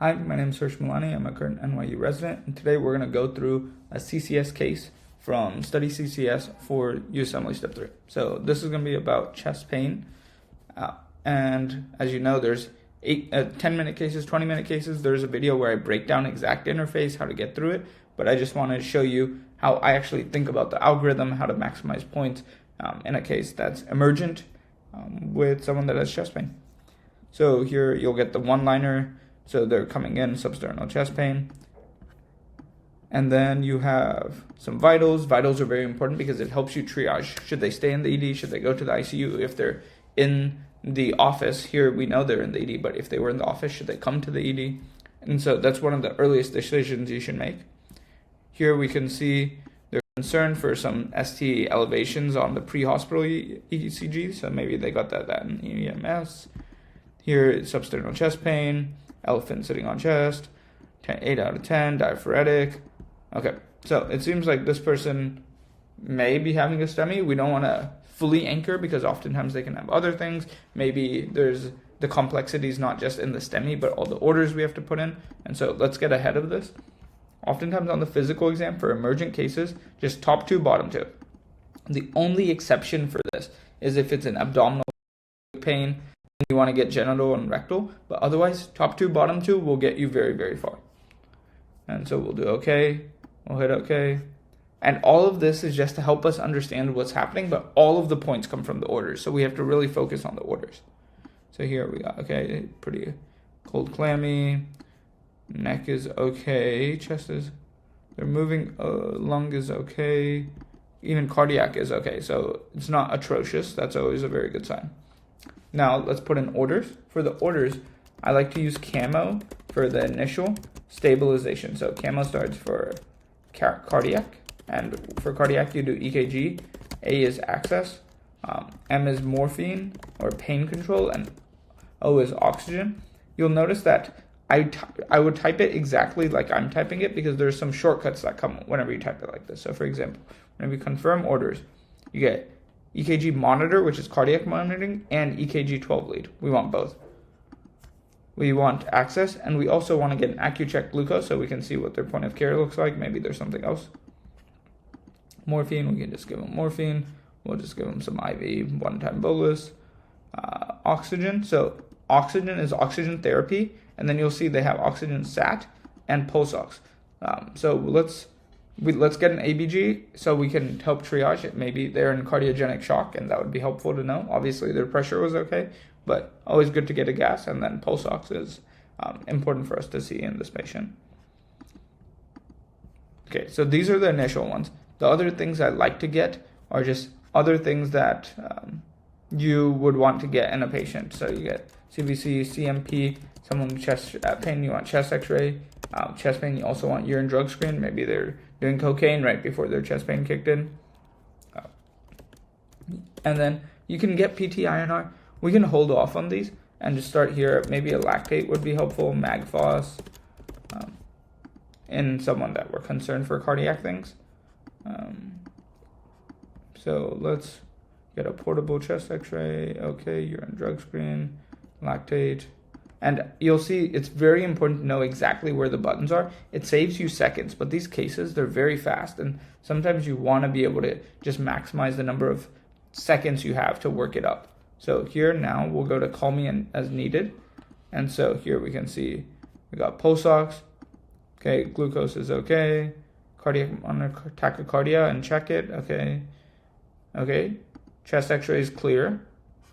Hi, my name is Milani. I'm a current NYU resident, and today we're going to go through a CCS case from StudyCCS for USMLE Step 3. So this is going to be about chest pain, and as you know, there's 10-minute cases, 20-minute cases. There's a video where I break down exact interface, how to get through it, but I just wanted to show you how I actually think about the algorithm, how to maximize points in a case that's emergent with someone that has chest pain. So here you'll get the one-liner. So they're coming in, substernal chest pain. And then you have some vitals. Vitals are very important because it helps you triage. Should they stay in the ED? Should they go to the ICU? If they're in the office, here we know they're in the ED, but if they were in the office, should they come to the ED? And so that's one of the earliest decisions you should make. Here we can see they're concerned for some ST elevations on the pre-hospital ECG. So maybe they got that in EMS. Here it's substernal chest pain. Elephant sitting on chest, 8 out of 10, diaphoretic. Okay, so it seems like this person may be having a STEMI. We don't want to fully anchor because oftentimes they can have other things. Maybe there's the complexity is not just in the STEMI, but all the orders we have to put in. And so let's get ahead of this. Oftentimes on the physical exam for emergent cases, just top 2, bottom 2. The only exception for this is if it's an abdominal pain, you want to get genital and rectal, but otherwise top 2, bottom 2 will get you very, very far. And so we'll do okay, we'll hit okay. And all of this is just to help us understand what's happening, but all of the points come from the orders. So we have to really focus on the orders. So here we got, okay, pretty cold, clammy, neck is okay, chest is, they're moving, lung is okay, even cardiac is okay. So it's not atrocious. That's always a very good sign. Now let's put in orders. For the orders, I like to use camo for the initial stabilization. So camo starts for cardiac, and for cardiac you do EKG. A is access, M is morphine or pain control, and O is oxygen. You'll notice that I would type it exactly like I'm typing it because there's some shortcuts that come whenever you type it like this. So for example, whenever you confirm orders, you get EKG monitor, which is cardiac monitoring, and EKG 12 lead. We want both. We want access, and we also want to get an AccuCheck glucose so we can see what their point of care looks like. Maybe there's something else. Morphine, we can just give them morphine. We'll just give them some IV, one-time bolus. Oxygen, so oxygen is oxygen therapy, and then you'll see they have oxygen sat and pulse ox. So let's get an ABG so we can help triage it. Maybe they're in cardiogenic shock, and that would be helpful to know. Obviously, their pressure was okay, but always good to get a gas, and then pulse ox is important for us to see in this patient. Okay, so these are the initial ones. The other things I like to get are just other things that you would want to get in a patient. So you get CVC, CMP, someone with chest pain, you want chest x-ray. Chest pain, you also want urine drug screen. Maybe they're doing cocaine right before their chest pain kicked in. And then you can get PT-INR. We can hold off on these and just start here. Maybe a lactate would be helpful, mag-phos, in someone that we're concerned for cardiac things. So let's get a portable chest x-ray. Okay, urine drug screen, lactate. And you'll see it's very important to know exactly where the buttons are. It saves you seconds, but these cases, they're very fast. And sometimes you want to be able to just maximize the number of seconds you have to work it up. So here now we'll go to call me as needed. And so here we can see we got pulse ox. Okay, glucose is okay. Cardiac monitor, tachycardia, and check it. Okay. Okay, chest x-ray is clear.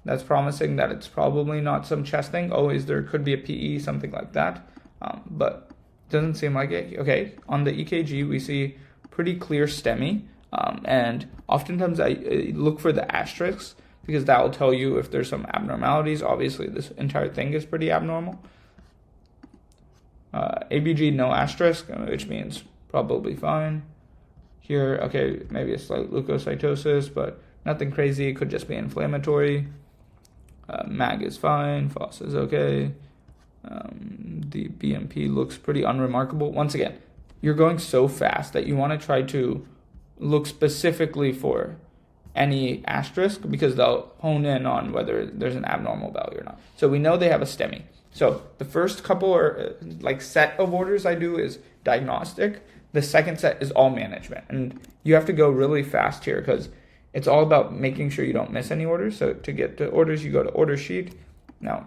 That's promising that it's probably not some chest thing. Always there could be a PE, something like that. But it doesn't seem like it. Okay, on the EKG, we see pretty clear STEMI. And oftentimes I look for the asterisks because that will tell you if there's some abnormalities. Obviously, this entire thing is pretty abnormal. ABG, no asterisk, which means probably fine. Here, okay, maybe a slight leukocytosis, but nothing crazy. It could just be inflammatory. MAG is fine, FOS is okay. The BMP looks pretty unremarkable. Once again, you're going so fast that you want to try to look specifically for any asterisk because they'll hone in on whether there's an abnormal value or not. So we know they have a STEMI. So the first couple or like set of orders I do is diagnostic. The second set is all management. And you have to go really fast here because it's all about making sure you don't miss any orders. So to get to orders, you go to order sheet. Now,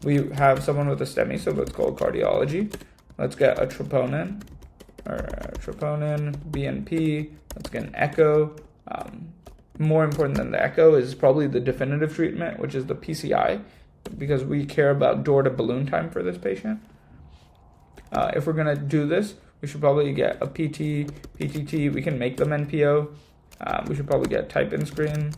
we have someone with a STEMI, so let's call cardiology. Let's get a troponin, BNP. Let's get an echo. More important than the echo is probably the definitive treatment, which is the PCI, because we care about door to balloon time for this patient. If we're going to do this, we should probably get a PT, PTT. We can make them NPO. We should probably get type in screen.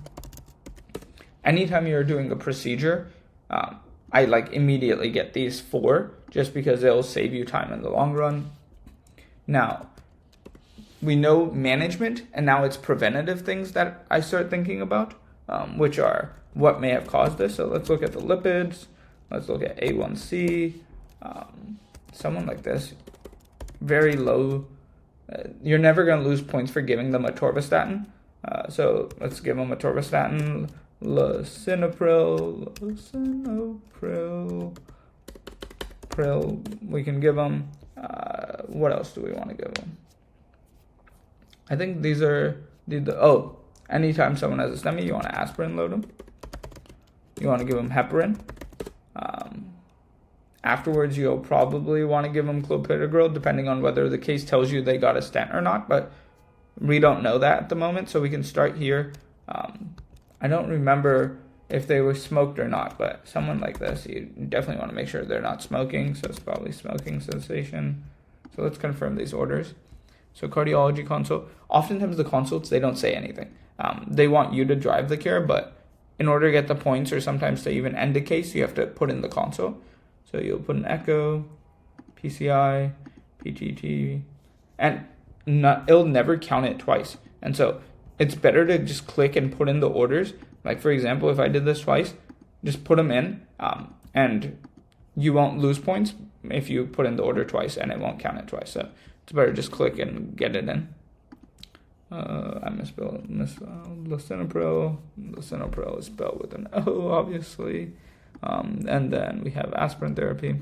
Anytime you're doing a procedure, I like immediately get these 4 just because it'll save you time in the long run. Now, we know management, and now it's preventative things that I start thinking about, which are what may have caused this. So let's look at the lipids. Let's look at A1C. Someone like this, very low. You're never going to lose points for giving them a atorvastatin. So let's give them atorvastatin, lisinopril. We can give them. What else do we want to give them? I think these are anytime someone has a STEMI, you want to aspirin load them. You want to give them heparin. Afterwards, you'll probably want to give them clopidogrel, depending on whether the case tells you they got a stent or not, but we don't know that at the moment, so we can start here. I don't remember if they were smoked or not, but someone like this, you definitely want to make sure they're not smoking, so it's probably smoking cessation. So let's confirm these orders. So cardiology consult. Oftentimes the consults, they don't say anything. They want you to drive the care, but in order to get the points or sometimes to even end a case, you have to put in the console. So you'll put an echo, PCI, PTT, and it'll never count it twice. And so it's better to just click and put in the orders. Like for example, if I did this twice, just put them in, and you won't lose points if you put in the order twice, and it won't count it twice. So it's better just click and get it in. I misspelled lisinopril. Lisinopril is spelled with an O, obviously. And then we have aspirin therapy,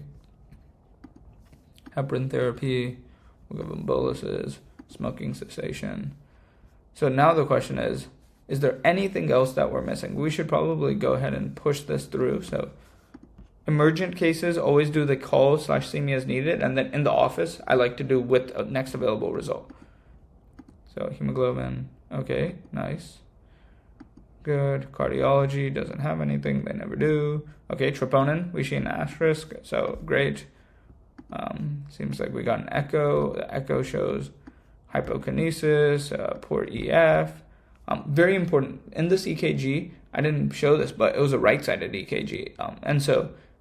heparin therapy. We'll give them boluses, smoking cessation. So now the question is there anything else that we're missing? We should probably go ahead and push this through. So emergent cases, always do the call/see me as needed. And then in the office, I like to do with a next available result. So hemoglobin, okay, nice. Good. Cardiology doesn't have anything. They never do. Okay, troponin, we see an asterisk. So great. Seems like we got an echo. The echo shows hypokinesis, poor EF. Very important. In this EKG, I didn't show this, but it was a right-sided EKG.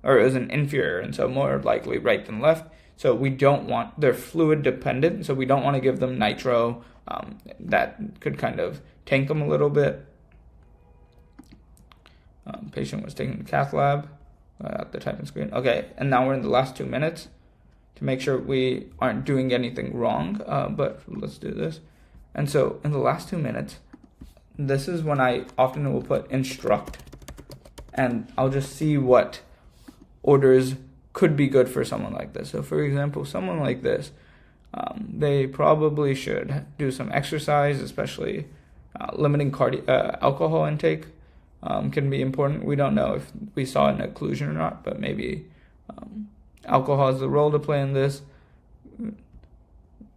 Or it was an inferior, and so more likely right than left. So we don't want, they're fluid dependent, so we don't want to give them nitro. That could kind of tank them a little bit. Patient was taken to the cath lab at the typing screen. Okay, and now we're in the last 2 minutes to make sure we aren't doing anything wrong, but let's do this. And so in the last 2 minutes, this is when I often will put instruct, and I'll just see what orders could be good for someone like this. So for example, someone like this, they probably should do some exercise, especially limiting alcohol intake. Can be important. We don't know if we saw an occlusion or not, but maybe alcohol has a role to play in this.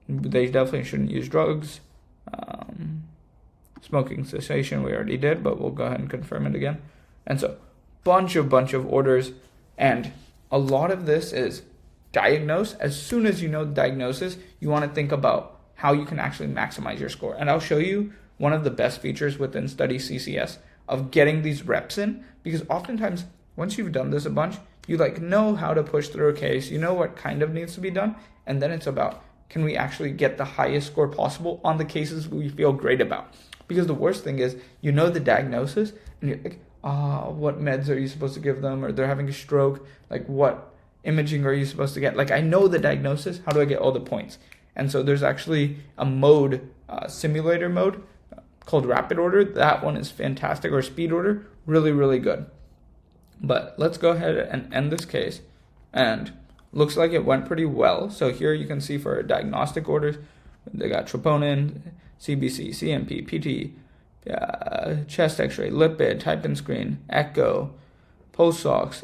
They definitely shouldn't use drugs. Smoking cessation we already did, but we'll go ahead and confirm it again. And so bunch of orders, and a lot of this is diagnose. As soon as you know the diagnosis, you want to think about how you can actually maximize your score. And I'll show you one of the best features within StudyCCS of getting these reps in, because oftentimes once you've done this a bunch, you know how to push through a case, you know what kind of needs to be done, and then it's about, can we actually get the highest score possible on the cases we feel great about? Because the worst thing is, you know the diagnosis, and you're like, what meds are you supposed to give them? Or they're having a stroke, like what imaging are you supposed to get? Like, I know the diagnosis, how do I get all the points? And so there's actually a mode, simulator mode, called rapid order. That one is fantastic, or speed order, really good. But let's go ahead and end this case. and looks like it went pretty well. So here you can see for diagnostic orders, they got troponin, CBC, CMP, PT, chest x-ray, lipid, type and screen, echo, pulse ox,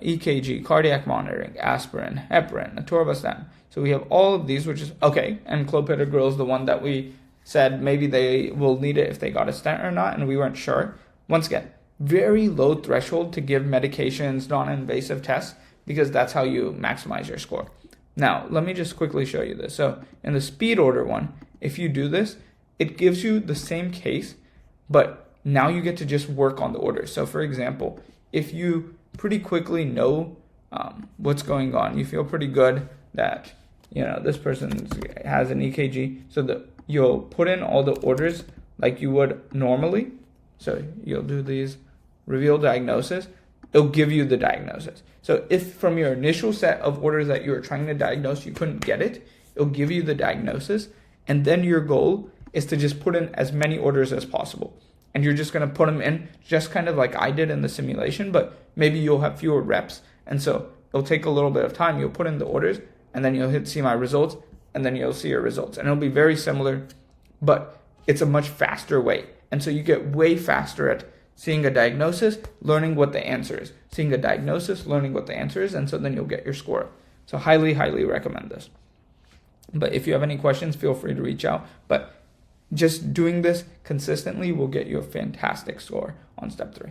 EKG, cardiac monitoring, aspirin, heparin, atorvastatin. So we have all of these, which is okay. And clopidogrel is the one that we said maybe they will need it if they got a stent or not, and we weren't sure. Once again, very low threshold to give medications, non-invasive tests, because that's how you maximize your score. Now, let me just quickly show you this. So in the speed order one, if you do this, it gives you the same case, but now you get to just work on the orders. So for example, if you pretty quickly know what's going on, you feel pretty good that, this person has an EKG, so you'll put in all the orders like you would normally. So you'll do these reveal diagnosis. It'll give you the diagnosis. So if from your initial set of orders that you were trying to diagnose, you couldn't get it, it'll give you the diagnosis. And then your goal is to just put in as many orders as possible. And you're just going to put them in just kind of like I did in the simulation, but maybe you'll have fewer reps. And so it'll take a little bit of time. You'll put in the orders, and then you'll hit see my results, and then you'll see your results. And it'll be very similar, but it's a much faster way. And so you get way faster at seeing a diagnosis, learning what the answer is. Seeing a diagnosis, learning what the answer is, and so then you'll get your score. So highly, highly recommend this. But if you have any questions, feel free to reach out. But just doing this consistently will get you a fantastic score on step 3.